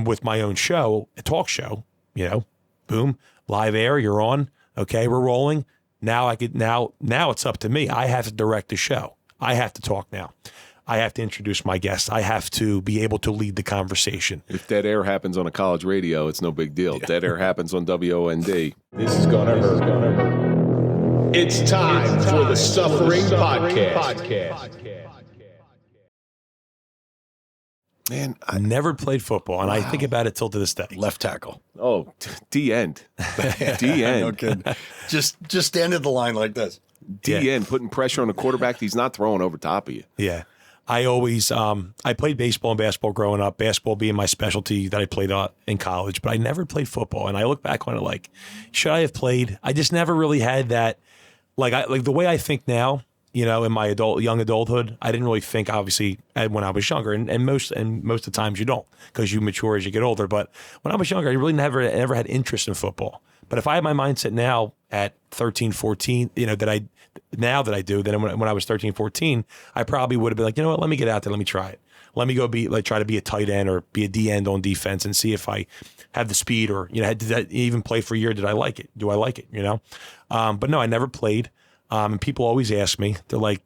with my own show, a talk show, boom, live air, you're on. Okay, we're rolling. Now now it's up to me. I have to direct the show. I have to talk now. I have to introduce my guests. I have to be able to lead the conversation. If dead air happens on a college radio, it's no big deal. Yeah. Dead air happens on WOND. This is gonna hurt. It's time for the Suffering Podcast. Man, I never played football, and I think about it till to this day. Left tackle. Oh, D-end. D-end. No kidding. Just stand at the line like this. D-end, putting pressure on the quarterback. He's not throwing over top of you. Yeah. I always, I played baseball and basketball growing up, basketball being my specialty that I played in college, but I never played football. And I look back on it like, should I have played? I just never really had that, like the way I think now, in my young adulthood, I didn't really think, obviously, when I was younger, and most of the times you don't, because you mature as you get older. But when I was younger, I really never had interest in football. But if I had my mindset now at 13, 14, that I do, then when I was 13, 14, I probably would have been like, what, let me get out there, let me try it. Let me go try to be a tight end or be a D end on defense and see if I have the speed or, did I even play for a year? Did I like it? Do I like it? But no, I never played. And people always ask me, they're like,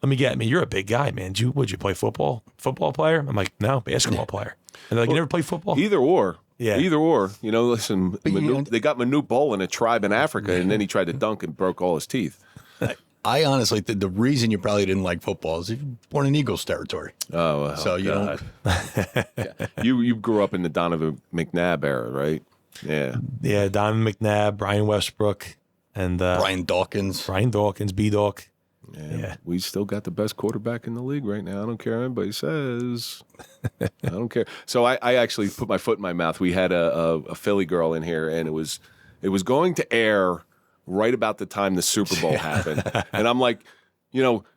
let me get me. You're a big guy, man. Would you play football? Football player? I'm like, no, basketball player. And they're like, you never played football? Either or. Yeah. Either or. Listen, they got Manute Bol in a tribe in Africa, and then he tried to dunk and broke all his teeth. I honestly think the reason you probably didn't like football is you're born in Eagles territory. Oh, well, so you don't. You grew up in the Donovan McNabb era, right? Yeah. Yeah, Donovan McNabb, Brian Westbrook, and Brian Dawkins, B-Dawk. Yeah, we still got the best quarterback in the league right now. I don't care what anybody says. I don't care. So I actually put my foot in my mouth. We had a Philly girl in here, and it was going to air right about the time the Super Bowl happened. And I'm like,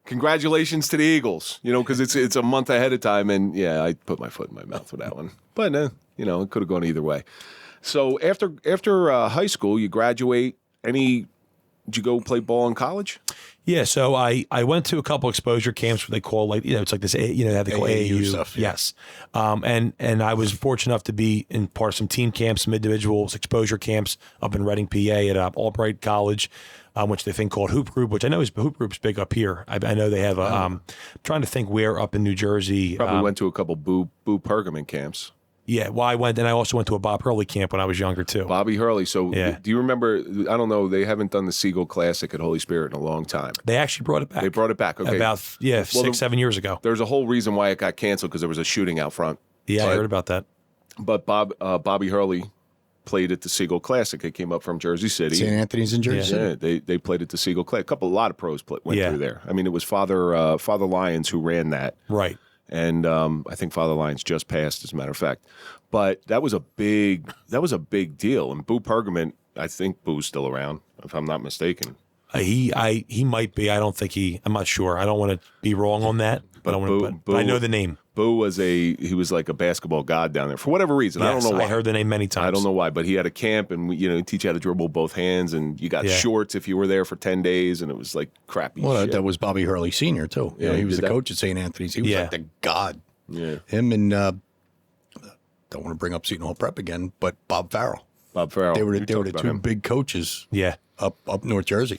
congratulations to the Eagles, because it's a month ahead of time. And yeah, I put my foot in my mouth with that one. But, it could have gone either way. So after high school, you graduate. Did you go play ball in college? Yeah, so I went to a couple exposure camps where they call it's like this, they call AAU stuff. Yeah. Yes, and I was fortunate enough to be in part of some team camps, some individuals exposure camps up in Reading, PA at Albright College, which they think called Hoop Group, which I know Hoop Group's big up here. I know they have a. I'm trying to think where up in New Jersey. Probably went to a couple Boo Pergamon camps. Yeah, well, I went, and I also went to a Bob Hurley camp when I was younger, too. Bobby Hurley. So do you remember, I don't know, they haven't done the Seagull Classic at Holy Spirit in a long time. They actually brought it back. They brought it back, okay. About, 6-7 years ago. There's a whole reason why it got canceled, because there was a shooting out front. Yeah, I heard about that. But Bobby Hurley played at the Seagull Classic. They came up from Jersey City. St. Anthony's in Jersey City. Yeah, they played at the Seagull Classic. A lot of pros went through there. I mean, it was Father Lyons who ran that. Right. And I think Father Lyons just passed, as a matter of fact. But that was a big deal. And Boo Pergamon, I think Boo's still around, if I'm not mistaken. He might be. I don't think I'm not sure. I don't want to be wrong on that, but I know the name. Boo was like a basketball god down there for whatever reason. Yes, I don't know why. I heard the name many times. I don't know why, but he had a camp, and teach you how to dribble both hands, and you got shorts if you were there for 10 days, and it was like crappy shit. That was Bobby Hurley Sr. too. Yeah, he was the coach at St. Anthony's. He was like the god. Yeah. Him and don't want to bring up Seton Hall Prep again, but Bob Farrell. They were the two big coaches. Yeah. Up North Jersey.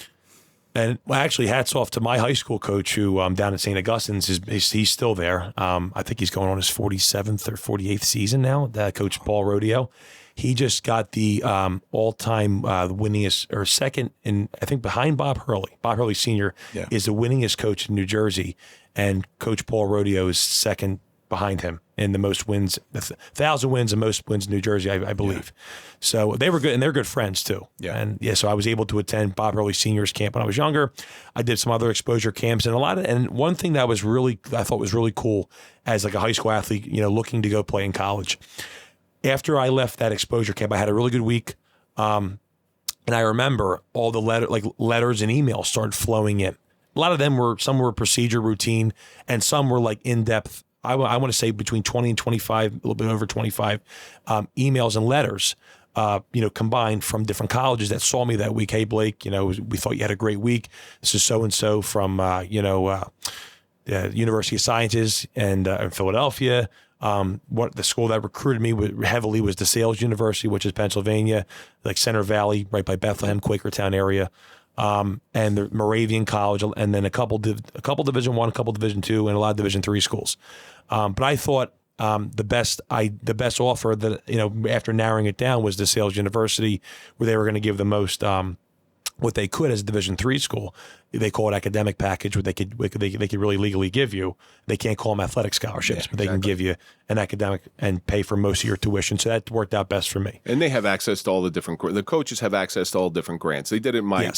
And actually, hats off to my high school coach who down at Saint Augustine's. He's still there. I think he's going on his 47th or 48th season now, Coach Paul Rodeo. He just got the all-time winningest, or second, I think behind Bob Hurley. Bob Hurley Sr. is the winningest coach in New Jersey, and Coach Paul Rodeo is second behind him in the most wins, 1,000 wins and most wins in New Jersey, I believe. Yeah. So they were good, and they're good friends too. Yeah. And so I was able to attend Bob Hurley Sr.'s camp when I was younger. I did some other exposure camps, and one thing that I thought was really cool as like a high school athlete, looking to go play in college. After I left that exposure camp, I had a really good week. And I remember all the letters and emails started flowing in. A lot of them some were procedure routine, and some were like in-depth. I want to say between 20 and 25, a little bit over 25 emails and letters, combined from different colleges that saw me that week. Hey, Blake, we thought you had a great week. This is so-and-so from, University of Sciences in Philadelphia. What the school that recruited me heavily was DeSales University, which is Pennsylvania, like Center Valley, right by Bethlehem, Quakertown area, and the Moravian College, and then a couple Division I, a couple Division II, and a lot of Division III schools. But I thought the best offer that after narrowing it down was DeSales University, where they were going to give the most. What they could as a Division III school, they call it academic package, what they could really legally give you. They can't call them athletic scholarships, but they can give you an academic and pay for most of your tuition. So that worked out best for me. And they have access to all the coaches have access to all different grants. They did it in my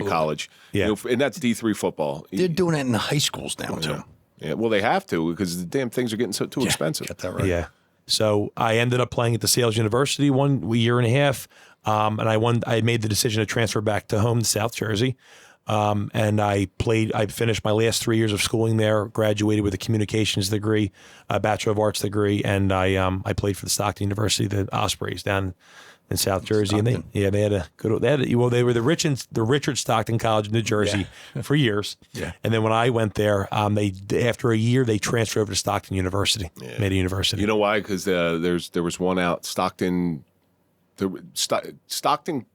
college. Yeah, and that's D3 football. They're doing it in the high schools now too. Yeah, well, they have to because the damn things are getting too expensive. Get that right. Yeah. So I ended up playing at DeSales University 1 year and a half. And I made the decision to transfer back to home to South Jersey. And I finished my last 3 years of schooling there, graduated with a communications degree, a Bachelor of Arts degree. And I played for the Stockton University, the Ospreys down in South Jersey. Stockton. And they were the Richard Stockton College in New Jersey for years. Yeah. And then when I went there, after a year, they transferred over to Stockton University, made a university. You know why? Because there was one out, Stockton, Stockton,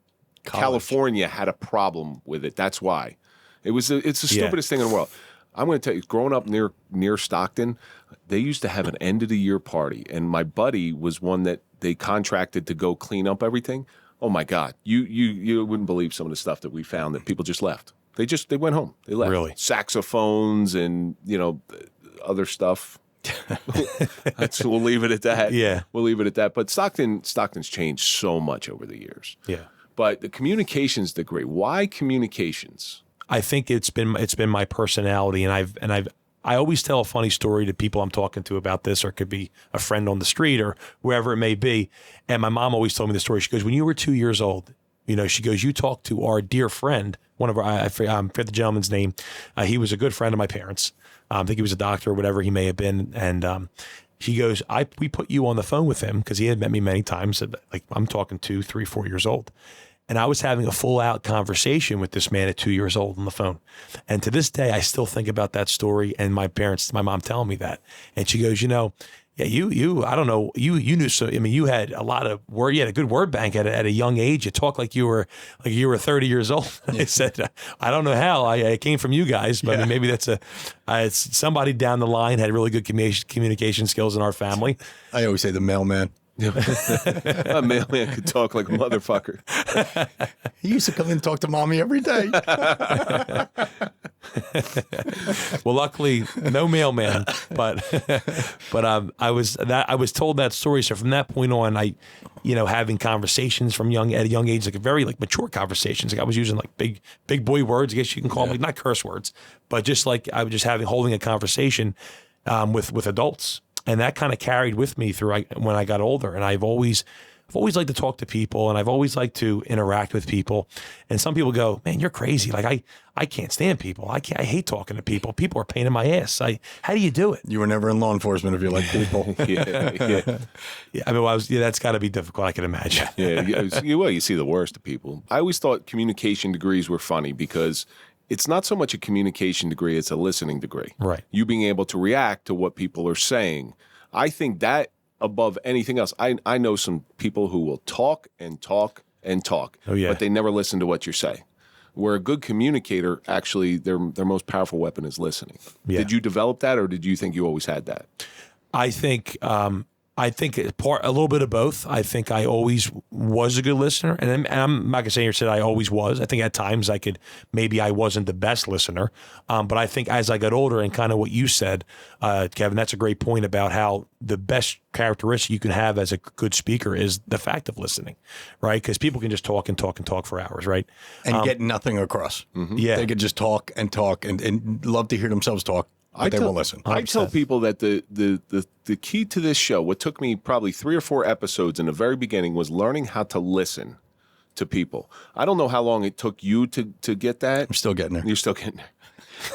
California had a problem with it. That's why. It's the stupidest thing in the world. I'm going to tell you, growing up near Stockton, they used to have an end of the year party, and my buddy was one that they contracted to go clean up everything. Oh my God, you wouldn't believe some of the stuff that we found that people just left. They went home. They left. Really? Saxophones and other stuff. So we'll leave it at that. Yeah, we'll leave it at that. But Stockton's changed so much over the years. Yeah. But the communications degree. Why communications? I think it's been my personality, and I always tell a funny story to people I'm talking to about this, or it could be a friend on the street or wherever it may be. And my mom always told me the story. She goes, when you were 2 years old, she goes, you talked to our dear friend, one of our, I forget the gentleman's name. He was a good friend of my parents. I think he was a doctor or whatever he may have been. And she goes, we put you on the phone with him because he had met me many times. Like I'm talking 2, 3, 4 years old. And I was having a full out conversation with this man at 2 years old on the phone. And to this day, I still think about that story and my mom telling me that. And she goes, you, I don't know, you knew so. I mean, you had a lot of word. You had a good word bank at a young age. You talked like you were 30 years old. Yeah. I said, I don't know how. I came from you guys, but I mean, maybe that's it's somebody down the line had really good communication skills in our family. I always say the mailman. A mailman could talk like a motherfucker. He used to come in and talk to mommy every day. Well, luckily, no mailman, but I was told that story. So from that point on, having conversations at a young age, like very mature conversations. Like I was using like big boy words. I guess you can call them, not curse words, but just like I was just holding a conversation with adults. And that kind of carried with me through when I got older. And I've always liked to talk to people, and I've always liked to interact with people. And some people go, man, you're crazy. Like I can't stand people. I hate talking to people. People are a pain in my ass. How do you do it? You were never in law enforcement if you like people. Yeah. I mean, that's got to be difficult. I can imagine. You see the worst of people. I always thought communication degrees were funny because it's not so much a communication degree, it's a listening degree. Right. You being able to react to what people are saying. I think that above anything else, I know some people who will talk and talk and talk, but they never listen to what you say. Where a good communicator, actually, their most powerful weapon is listening. Yeah. Did you develop that, or did you think you always had that? I think a little bit of both. I think I always was a good listener, and I'm not gonna say here I always was. I think at times I wasn't the best listener, but I think as I got older, and kind of what you said, Kevin, that's a great point about how the best characteristic you can have as a good speaker is the fact of listening, right? Because people can just talk and talk and talk for hours, right? And get nothing across. Mm-hmm. Yeah, they could just talk and talk and love to hear themselves talk. But they will listen. 100%. I tell people that the key to this show, what took me probably 3 or 4 episodes in the very beginning, was learning how to listen to people. I don't know how long it took you to get that. I'm still getting there. You're still getting there.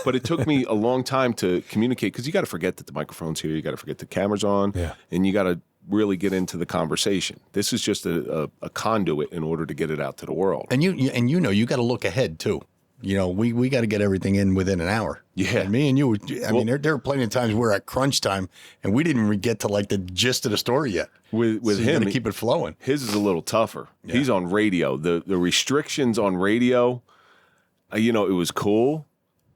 But it took me a long time to communicate, because you got to forget that the microphone's here, you got to forget the camera's on, and you got to really get into the conversation. This is just a conduit in order to get it out to the world. And you got to look ahead too. we got to get everything in within an hour. Yeah. And me and you, I mean, there were plenty of times we're at crunch time and we didn't even get to like the gist of the story yet. With so him, to keep it flowing. His is a little tougher. Yeah. He's on radio. The restrictions on radio, it was cool,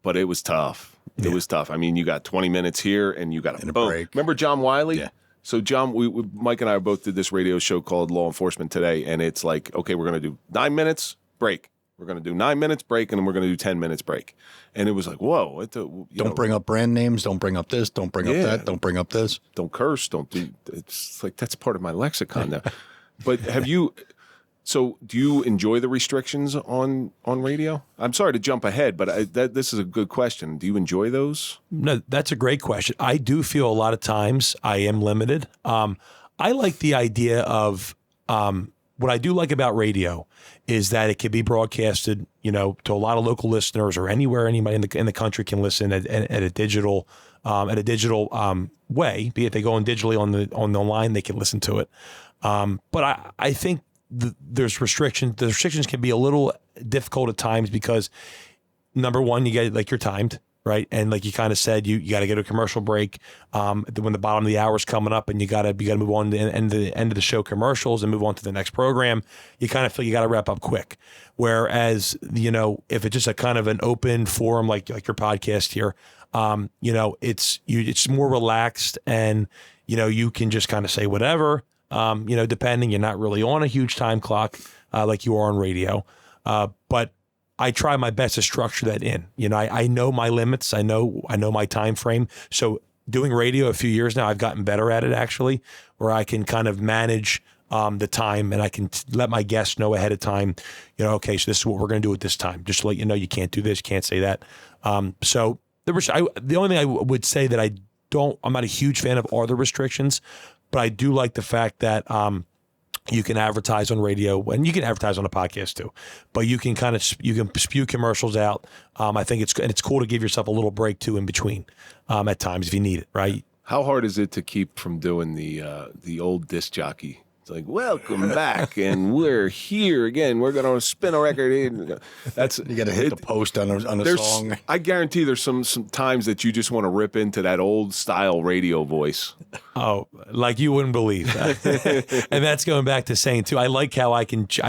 but it was tough. Yeah. It was tough. I mean, you got 20 minutes here and you got a break. Remember John Wiley? Yeah. So John, Mike and I both did this radio show called Law Enforcement Today, and it's like, okay, we're going to do 9 minutes break. We're going to do 9 minutes break, and then we're going to do 10 minutes break. And it was like, whoa. Don't bring up brand names. Don't bring up this. Don't bring up that. Don't bring up this. Don't curse. Don't do. It's like that's part of my lexicon now. But do you enjoy the restrictions on radio? I'm sorry to jump ahead, but this is a good question. Do you enjoy those? No, that's a great question. I do feel a lot of times I am limited. I like the idea of what I do like about radio is that it can be broadcasted, to a lot of local listeners or anywhere anybody in the country can listen at a digital way. Be it they go on digitally on the line, they can listen to it. But I think there's restrictions. The restrictions can be a little difficult at times because number one, you get you're timed. Right. And like you kind of said, you got to get a commercial break when the bottom of the hour is coming up and you got to move on to the end of the show commercials and move on to the next program. You kind of feel you got to wrap up quick. Whereas, if it's just a kind of an open forum like your podcast here, it's more relaxed and, you can just kind of say whatever, depending. You're not really on a huge time clock like you are on radio. But I try my best to structure that in. I know my limits. I know my time frame. So doing radio a few years now, I've gotten better at it actually, where I can kind of manage the time and I can let my guests know ahead of time, okay, so this is what we're going to do at this time. Just to let you know, you can't do this, can't say that. So the only thing I would say that I'm not a huge fan of are the restrictions, but I do like the fact that you can advertise on radio and you can advertise on a podcast too, but you can spew commercials out. I think it's cool to give yourself a little break too in between at times if you need it, right? How hard is it to keep from doing the old disc jockey? It's like, welcome back, and we're here again. We're going to spin a record. That's you got to hit the post on a song. I guarantee there's some times that you just want to rip into that old style radio voice. Oh, like you wouldn't believe that. And that's going back to saying too. I like how I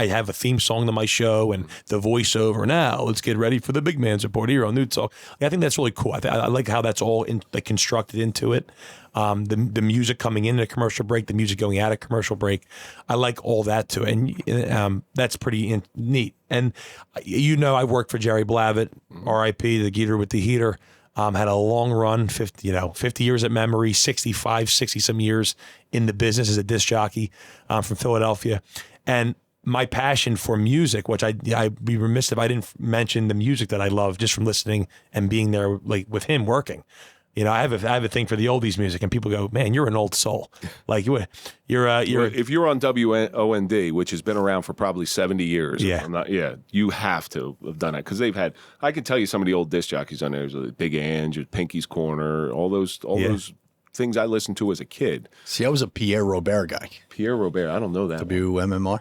have a theme song to my show and the voiceover. Now let's get ready for the big man's report here on New Talk. I think that's really cool. I like how that's all constructed into it. The music coming in a commercial break, the music going out of commercial break. I like all that too. And that's pretty neat. And I worked for Jerry Blavitt, R.I.P., the Geeter with the heater. Had a long run, 50 years at memory, 60 some years in the business as a disc jockey from Philadelphia. And my passion for music, which I'd be remiss if I didn't mention the music that I love just from listening and being there like with him working. I have a thing for the oldies music, and people go, "Man, you're an old soul." Like you're if you're on WOND, which has been around for probably 70 years. You have to have done it because they've had. I can tell you some of the old disc jockeys on there. There's Big Ange, Pinky's Corner, all those things I listened to as a kid. See, I was a Pierre Robert guy. Pierre Robert, I don't know that. WMMR.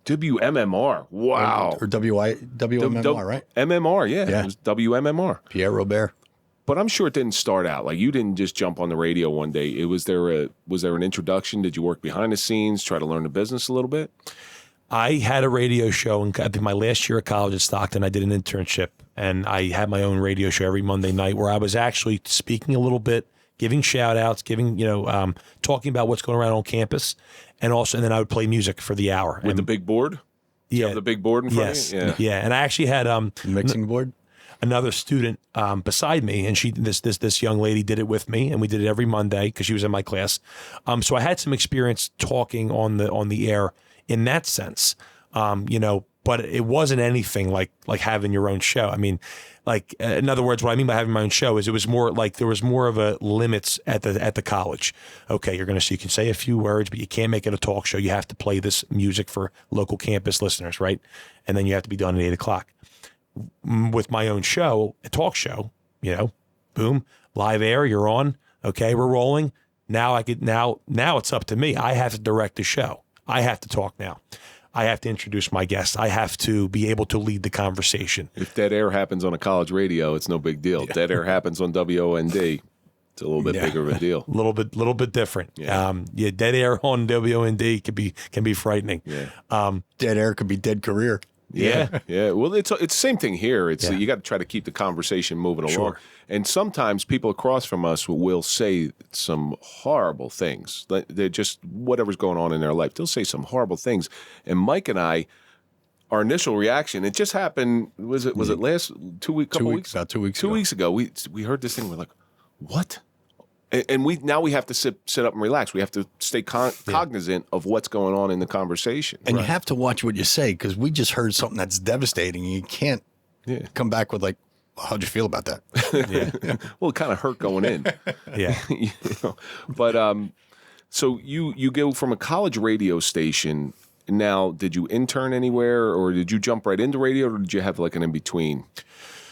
WMMR. Wow. Or WMMR, right? MMR, yeah. It was WMMR. Pierre Robert. But I'm sure it didn't start out like you didn't just jump on the radio one day. Was there an introduction? Did you work behind the scenes, try to learn the business a little bit? I had a radio show in I think my last year of college at Stockton. I did an internship, and I had my own radio show every Monday night where I was actually speaking a little bit, giving shout outs, talking about what's going around on campus, and then I would play music for the hour. With the big board? Yeah. You have the big board in front of you? Yeah. And I actually had mixing board. Another student beside me, and this young lady did it with me, and we did it every Monday because she was in my class. So I had some experience talking on the air in that sense, but it wasn't anything like having your own show. I mean, like in other words, what I mean by having my own show is it was more like there was more of a limits at the college. Okay, you can say a few words, but you can't make it a talk show. You have to play this music for local campus listeners, right? And then you have to be done at 8:00. With my own show, a talk show, boom, live air, you're on. Okay, we're rolling. Now now it's up to me. I have to direct the show. I have to talk now. I have to introduce my guests. I have to be able to lead the conversation. If dead air happens on a college radio, it's no big deal. Dead air happens on WOND, it's a little bit bigger of a deal. A little bit different. Yeah. Dead air on WOND can be frightening. Yeah. Dead air could be dead career. Yeah. Well, it's the same thing here. It's you got to try to keep the conversation moving along. Sure. And sometimes people across from us will say some horrible things. They're just whatever's going on in their life. They'll say some horrible things. And Mike and I, our initial reaction, it just happened. Was it last 2 weeks? About 2 weeks. 2 weeks ago, we heard this thing. We're like, what? And we have to sit up and relax. We have to stay cognizant of what's going on in the conversation. And you have to watch what you say, because we just heard something that's devastating. And you can't come back with like, how'd you feel about that? Well, it kind of hurt going in. Yeah. But so you go from a college radio station. Now, did you intern anywhere, or did you jump right into radio, or did you have like an in between?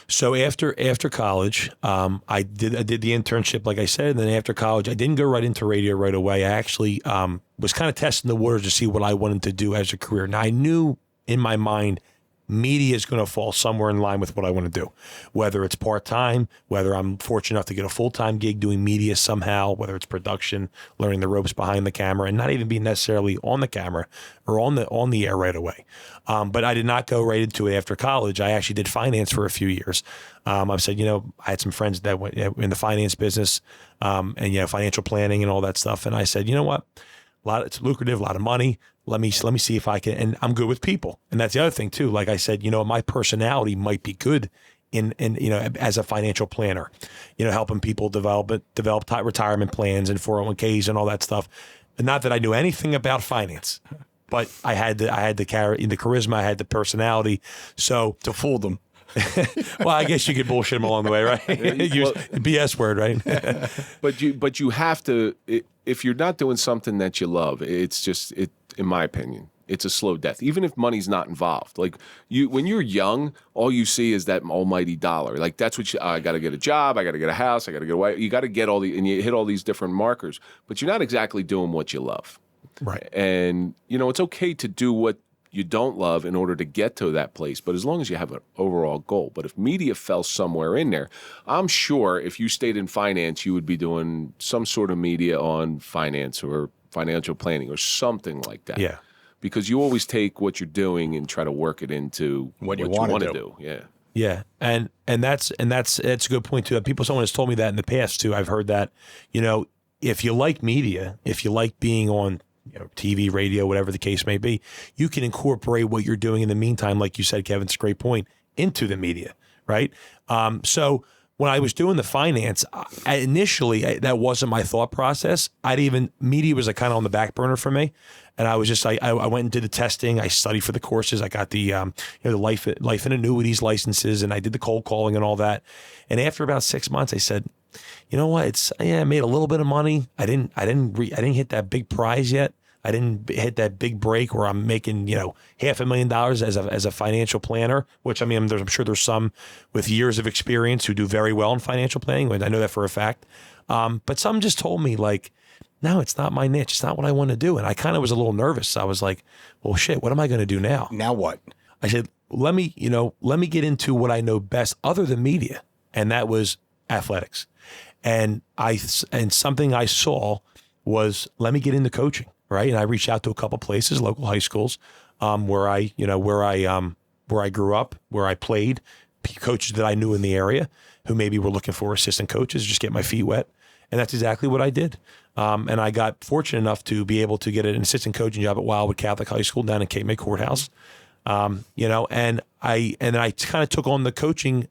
So after college, I did the internship, like I said, and then after college, I didn't go right into radio right away. I actually was kind of testing the waters to see what I wanted to do as a career. Now, I knew in my mind media is going to fall somewhere in line with what I want to do, whether it's part-time, whether I'm fortunate enough to get a full-time gig doing media somehow, whether it's production, learning the ropes behind the camera, and not even being necessarily on the camera or on the air right away. But I did not go right into it after college. I actually did finance for a few years. I said, I had some friends that went in the finance business, and financial planning and all that stuff. And I said, you know what? It's lucrative, a lot of money. Let me see if I can, and I'm good with people. And that's the other thing too. Like I said, my personality might be good in as a financial planner, helping people develop retirement plans and 401ks and all that stuff. And not that I knew anything about finance, but I had the charisma, I had the personality. So to fool them. Well, I guess you could bullshit them along the way, right? Use BS word, right? but you have to, if you're not doing something that you love, it's just, in my opinion, it's a slow death, even if money's not involved. Like when you're young, all you see is that almighty dollar. Like that's what I got to get a job, I got to get a house, I got to get away. You got to get and you hit all these different markers, but you're not exactly doing what you love. Right. And, it's okay to do what you don't love in order to get to that place, but as long as you have an overall goal. But if media fell somewhere in there, I'm sure if you stayed in finance, you would be doing some sort of media on finance or financial planning or something like that. Yeah. Because you always take what you're doing and try to work it into what you want to do. Yeah. Yeah. And that's a good point too. Someone has told me that in the past too. I've heard that, if you like media, if you like being on TV, radio, whatever the case may be, you can incorporate what you're doing in the meantime, like you said, Kevin, it's a great point, into the media, right? So when I was doing the finance, initially that wasn't my thought process. Media was kind of on the back burner for me. And I was just, I went and did the testing. I studied for the courses. I got the, the life and annuities licenses, and I did the cold calling and all that. And after about 6 months, I said, you know what? I made a little bit of money. I didn't hit that big prize yet. I didn't hit that big break where I'm making, $500,000 as a financial planner, which I'm sure there's some with years of experience who do very well in financial planning. I know that for a fact. But some just told me no, it's not my niche. It's not what I want to do. And I kind of was a little nervous. I was like, well, shit, what am I going to do now? Now what? I said, let me get into what I know best other than media. And that was athletics. And something I saw was, let me get into coaching, right? And I reached out to a couple places, local high schools, where I grew up, where I played, coaches that I knew in the area who maybe were looking for assistant coaches, just get my feet wet. And that's exactly what I did. And I got fortunate enough to be able to get an assistant coaching job at Wildwood Catholic High School down in Cape May Courthouse. And I kind of took on the coaching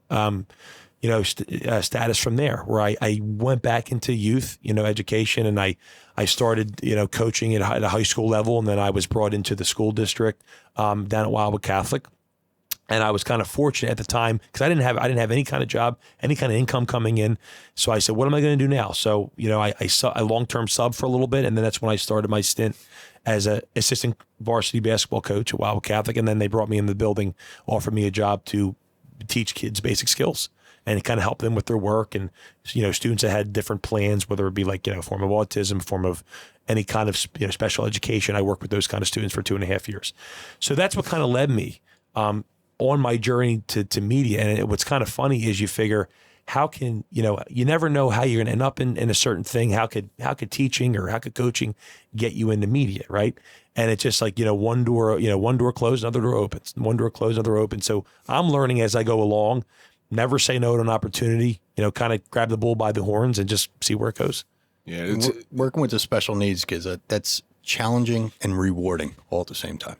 status from there, where I went back into youth, education, and I started, coaching at a high school level, and then I was brought into the school district down at Wildwood Catholic, and I was kind of fortunate at the time because I didn't have any kind of job, any kind of income coming in. So I said, what am I going to do now? So I long-term sub for a little bit, and then that's when I started my stint as an assistant varsity basketball coach at Wildwood Catholic, and then they brought me in the building, offered me a job to teach kids basic skills. and kind of help them with their work. And, students that had different plans, whether it be like, a form of autism, a form of any kind of, special education. I worked with those kind of students for 2.5 years. So that's what kind of led me on my journey to media. And what's kind of funny is you figure, how can, you never know how you're going to end up in a certain thing. How could teaching or how could coaching get you into media, right? And it's just like, one door closed, another door opens. One door closed, another opens. So I'm learning as I go along. Never say no to an opportunity, kind of grab the bull by the horns and just see where it goes. Yeah, it's working with the special needs kids, that's challenging and rewarding all at the same time.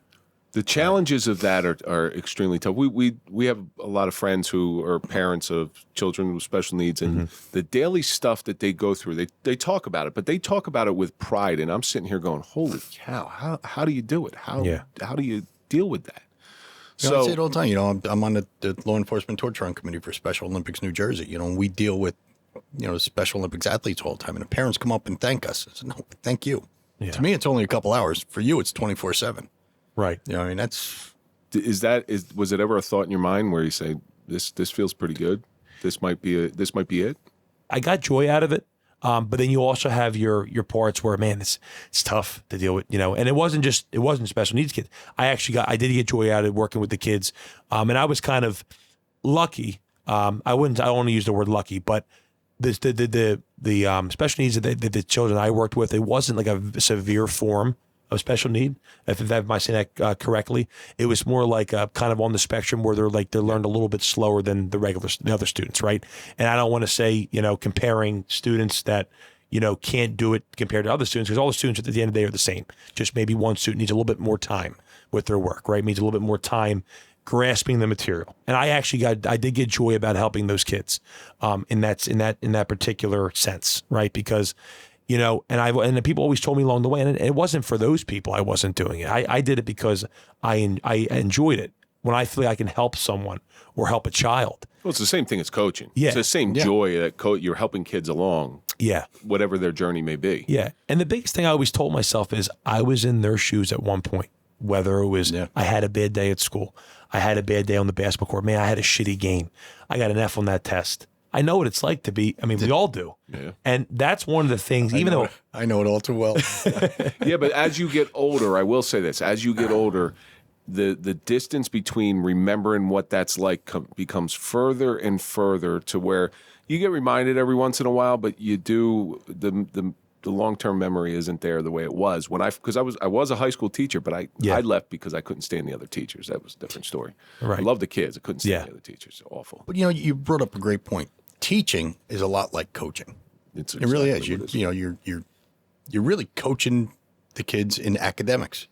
the challenges of that are extremely tough. We have a lot of friends who are parents of children with special needs, and the daily stuff that they go through, they talk about it, but they talk about it with pride. And I'm sitting here going, holy cow, how do you do it? How do you deal with that? I say it all the time. I'm on the Law Enforcement Torture Run Committee for Special Olympics New Jersey. And we deal with, Special Olympics athletes all the time. And the parents come up and thank us. I said, no, thank you. Yeah. To me, it's only a couple hours. For you, it's 24/7. Right. That's... Was it ever a thought in your mind where you say, this feels pretty good? This might be it? I got joy out of it. But then you also have your parts where, man, it's tough to deal with, and it wasn't special needs kids. I did get joy out of working with the kids. And I was kind of lucky. I don't want to use the word lucky, but the special needs that the children I worked with, it wasn't like a severe form of special need. If I say that correctly, it was more like kind of on the spectrum where they're learned a little bit slower than the other students, right? And I don't want to say, comparing students that, can't do it compared to other students, because all the students at the end of the day are the same. Just maybe one student needs a little bit more time with their work, right? Needs a little bit more time grasping the material. And I did get joy about helping those kids in that particular sense, right? Because and the people always told me along the way, and it wasn't for those people I wasn't doing it. I did it because I enjoyed it. When I feel like I can help someone or help a child. Well, it's the same thing as coaching. Yeah. It's the same joy that you're helping kids along. Yeah. Whatever their journey may be. Yeah. And the biggest thing I always told myself is I was in their shoes at one point, whether it was I had a bad day at school. I had a bad day on the basketball court. Man, I had a shitty game. I got an F on that test. I know what it's like to be, we all do. Yeah. And that's one of the things, I know it all too well. Yeah, but as you get older, I will say this, as you get older, the distance between remembering what that's like becomes further and further to where you get reminded every once in a while, but you do, the long-term memory isn't there the way it was because I was a high school teacher, but I left because I couldn't stand the other teachers. That was a different story. Right. I love the kids. I couldn't stand the other teachers. They're awful. But you brought up a great point. Teaching is a lot like coaching. It really is. You're really coaching the kids in academics.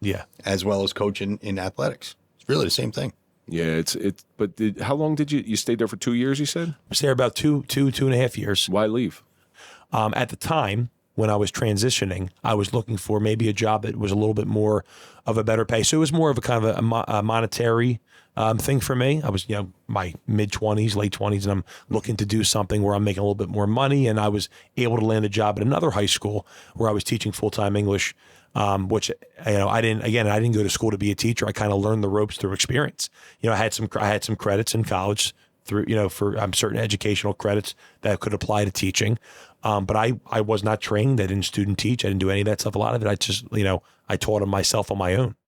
Yeah. As well as coaching in athletics. It's really the same thing. Yeah, but how long did you stayed there for 2 years, you said? I was there about two and a half years. Why leave? At the time when I was transitioning, I was looking for maybe a job that was a little bit more of a better pay. So it was more of a kind of a monetary thing for me. I was, my mid-20s, late 20s, and I'm looking to do something where I'm making a little bit more money. And I was able to land a job at another high school where I was teaching full-time English, which, I didn't go to school to be a teacher. I kind of learned the ropes through experience. I had some credits in college through, for certain educational credits that could apply to teaching. But I was not trained. I didn't student teach. I didn't do any of that stuff. A lot of it, I just, I taught them myself on my own.